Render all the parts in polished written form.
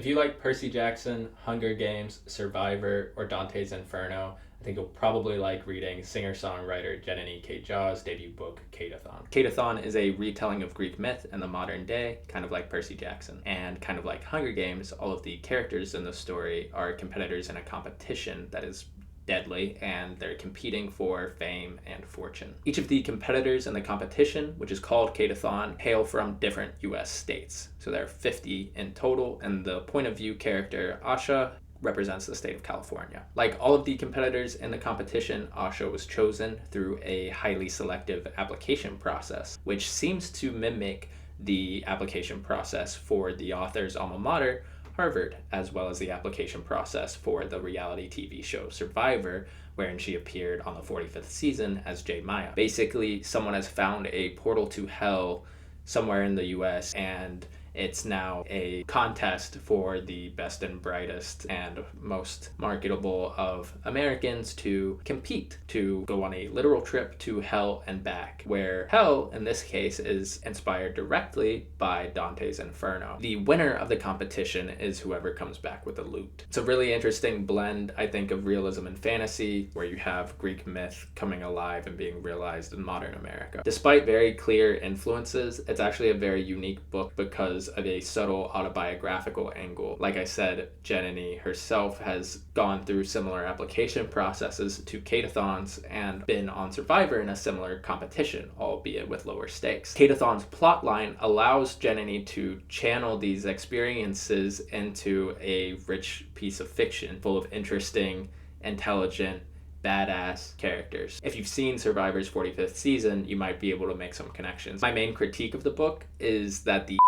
If you like Percy Jackson, Hunger Games, Survivor, or Dante's Inferno, I think you'll probably like reading singer-songwriter Janani K's debut book, Katathon. Katathon is a retelling of Greek myth in the modern day, kind of like Percy Jackson. And kind of like Hunger Games, all of the characters in the story are competitors in a competition that is deadly, and they're competing for fame and fortune. Each of the competitors in the competition, which is called Katathon, hail from different US states. So there are 50 in total, and the point of view character Asha represents the state of California. Like all of the competitors in the competition, Asha was chosen through a highly selective application process, which seems to mimic the application process for the author's alma mater, Harvard, as well as the application process for the reality TV show Survivor, wherein she appeared on the 45th season as J. Maya. Basically, someone has found a portal to hell somewhere in the US, and it's now a contest for the best and brightest and most marketable of Americans to compete to go on a literal trip to hell and back, where hell in this case is inspired directly by Dante's Inferno. The winner of the competition is whoever comes back with the loot. It's a really interesting blend, I think, of realism and fantasy, where you have Greek myth coming alive and being realized in modern America. Despite very clear influences, it's actually a very unique book because of a subtle autobiographical angle. Like I said, Janani herself has gone through similar application processes to Katathon's and been on Survivor in a similar competition, albeit with lower stakes. Katathon's plotline allows Janani to channel these experiences into a rich piece of fiction full of interesting, intelligent, badass characters. If you've seen Survivor's 45th season, you might be able to make some connections. My main critique of the book is that the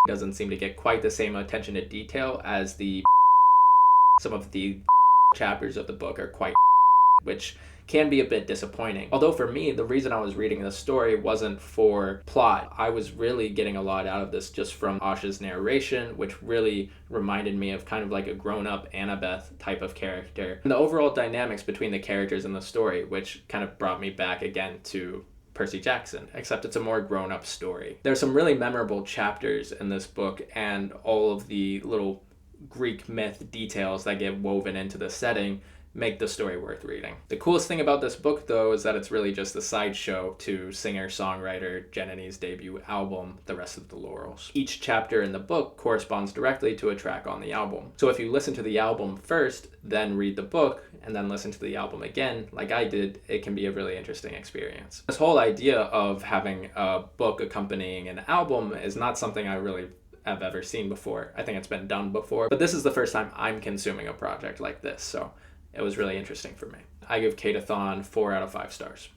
doesn't seem to get quite the same attention to detail as the some of the chapters of the book are quite which can be a bit disappointing. Although for me, the reason I was reading this story wasn't for plot. I was really getting a lot out of this just from Asha's narration, which really reminded me of kind of like a grown-up Annabeth type of character. And the overall dynamics between the characters in the story, which kind of brought me back again to Percy Jackson, except it's a more grown-up story. There's some really memorable chapters in this book, and all of the little Greek myth details that get woven into the setting make the story worth reading. The coolest thing about this book, though, is that it's really just a sideshow to singer-songwriter Janani's debut album, The Rest of the Laurels. Each chapter in the book corresponds directly to a track on the album. So if you listen to the album first, then read the book, and then listen to the album again, like I did, it can be a really interesting experience. This whole idea of having a book accompanying an album is not something I really have ever seen before. I think it's been done before, but this is the first time I'm consuming a project like this, so it was really interesting for me. I give Katathon 4 out of 5 stars.